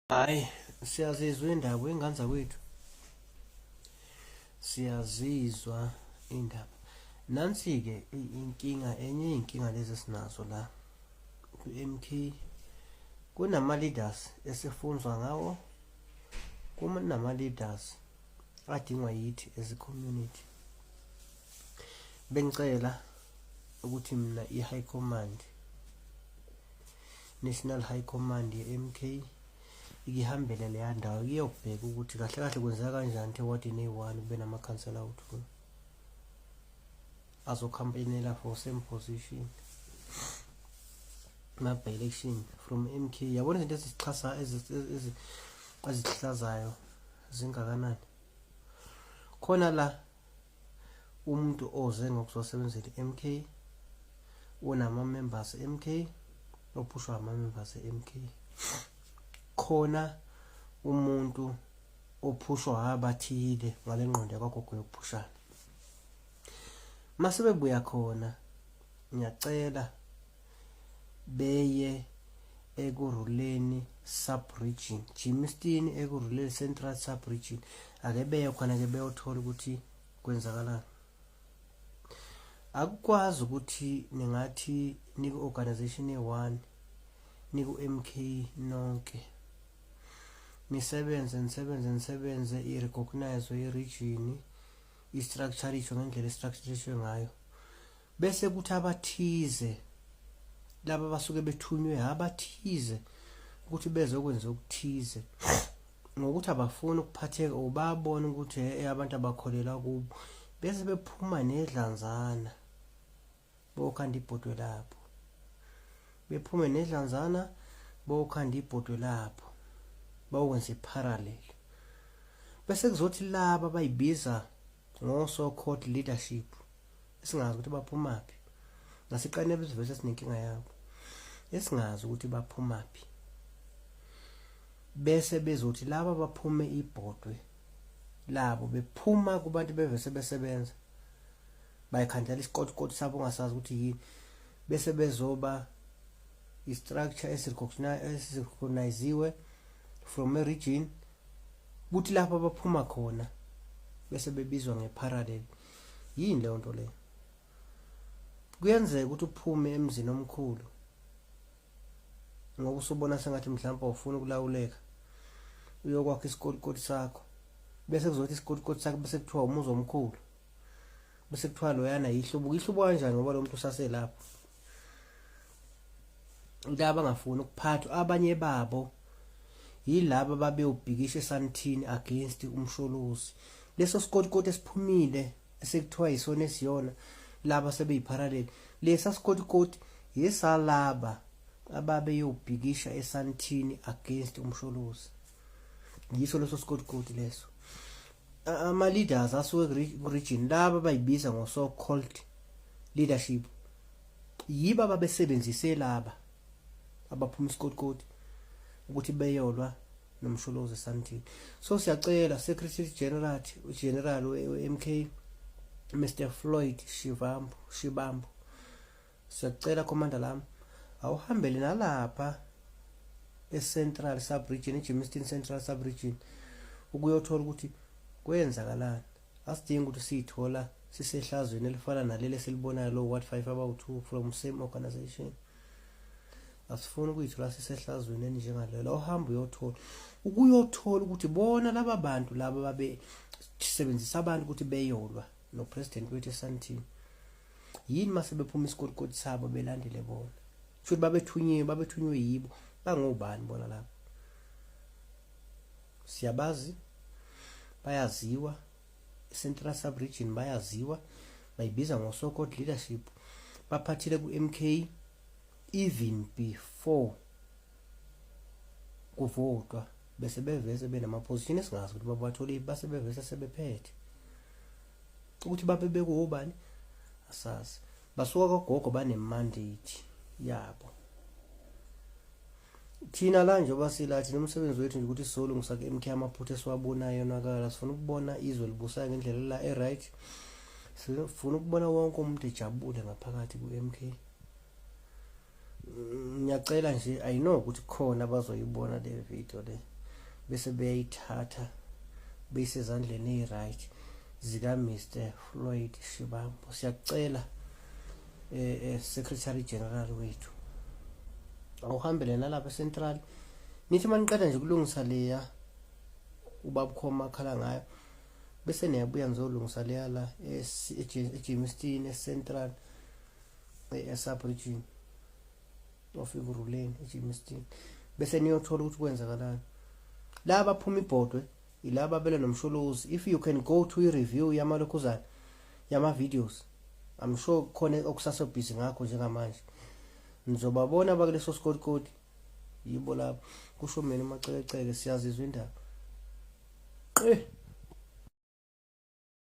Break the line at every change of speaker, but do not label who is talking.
Hayi, siyazizwa indaba ingane zakwethu. Siyazizwa indaba. Nansi-ke inkinga, enye inkinga lezi sinazo la ku-MK. Kunama-leaders esifunzwa ngawo, kunama-leaders adingwa yithi as a community. Bengicela ukuthi mina i-High Command, National High Command ye-MK, ikihambele leya ndawo iyobheka ukuthi kahle kahle kwenzeka kanjani ukuthi ewadini eyi-1 kube namakhansela awu-2 azokhampenela for same position ma-by-election from MK. Yabona izinto ezixhasa ezihlazayo zingakanani. Khona la umuntu oze ngokuzosebenzela MK, unama-members MK, ophushwa ama-members MK. Khona umuntu ophushwa abathile ngale ngqondo yakwagogo yokuphushana. Mase bebuya khona, ngiyacela beye ekuruleni sub-region, Germiston ekuruleni central sub-region. Ake beye khona-ke beyothola ukuthi kwenzakalani. Akukwazi ukuthi ningathi niku-organization ye-1, niku-MK nonke, nisebenze i-recognize i-region, i-structure isho ngendlela i-structure ngayo. Bese kuthi abathize laba basuke bethunywe abathize ukuthi bezokwenza ukuthize, ngokuthi abafuni ukuphatheka ubabona ukuthi abantu abakholela kubo, bese bephuma nedlanzana bokhanda ibhodwe lapho, bephume nedlanzana bokhanda ibhodwe lapho, bawukwenza i-parallel. Bese kuzothi laba bayibiza ngo-so-called leadership, esingazi ukuthi baphumaphi, ngasiqane bezivese sinenkinga yabo, esingazi ukuthi baphumaphi. Bese bezothi laba baphume ibhodwe labo bephuma kubantu bevese besebenza, bayikhandela isikoti sabo ongasazi ukuthi yini, bese bezoba i-structure esirecogniziwe from a region, kuthi lapho baphuma khona bese bebizwa nge-parallel. Yini leyo nto leyo? Kuyenzeka ukuthi uphume emzini omkhulu ngoba usubona sengathi mhlawumbe awufuni ukulawuleka, uyokwakha isikoti sakho, bese kuzothi isikoti sakho bese kuthiwa umuzi omkhulu, bese kuthiwa loyana ihlubo kanjani ngoba lo muntu usaselapho. Laba bangafuni ukuphathwa, abanye babo yilaba babeyobhikisha eSandton against umsholozi. Leso sikoti esiphumile esekuthiwa yisona esiyona laba sebeyi-parallel, lesa sikoti yesalaba ababeyobhikisha eSandton against umsholozi. Yiso leso sikoti leso. Ama-leaders asuke ku-region laba bayibiza ngo-so-called leadership, yibo ababesebenzise laba abaphuma isikoti ukuthi beyolwa nomsholozi eSandton. So siyacela Secretary General we-MK, Mr. Floyd Shivambu, siyacela Commander lami awuhambele nalapha e-Central Sub-Region, eGermiston Central Sub-Region, ukuyothola ukuthi kwenzakalani. Asidingi ukuthi siyithola sisehlazweni elifana naleli esilibonayo lo Ward 5 abawu-2 from same organization. Asifuni ukuyithola sisehlazweni eninjengalelo. Awuhambe ukuyothola ukuthi bona laba bantu laba babesebenzisa abantu ukuthi beyolwa no-president wethu eSandton, yini mase bephuma isikoti sabo belandele bona. Futhi babethunywe yibo. Bangobani bona lapho? Siyabazi, bayaziwa, Central Sub-Region bayaziwa, bayibiza ngo-so-called leadership, baphathile ku-MK even before kuvotwa, bese bevese benama-position esingazi ukuthi babathole, base bevese sebephethe. Ukuthi babe bekubani asazi, basuka kagogo bane-mandate yabo. Thina la njengoba silathi nomsebenzi wethu nje ukuthi sizolungisa ku-MK amaphutha esiwabonayo yonakala. Sifuna ukubona izwe libusayo ngendlela la e-right, sifuna ukubona wonke umuntu ejabule ngaphakathi ku-MK. Ngiyacela nje, I know ukuthi khona abazoyibona le video le, bese beyayithatha beyisezandleni eziright zika Mr Floyd Shivambu. Siyakucela Secretary General wethu awuhambele nalapha eCentral, nithi maniqeda nje kulungisa leya ubaba Khoma akhala ngayo, bese niyabuya nizolungisa leya la eJimston eCentral eSubregion ofika uruleni eJimston, bese niyothola ukuthi kwenzakalani. Laba phuma ibhodwe ilaba bele nomsholozi. If you can go to i-review yamalokhuzana yama videos, I'm sure khona okusasa busy ngakho njengamanje, nizobabona bakuleso sikodikodi yibo lapho. Kusho mina uMacelecele siyazizwa indaba.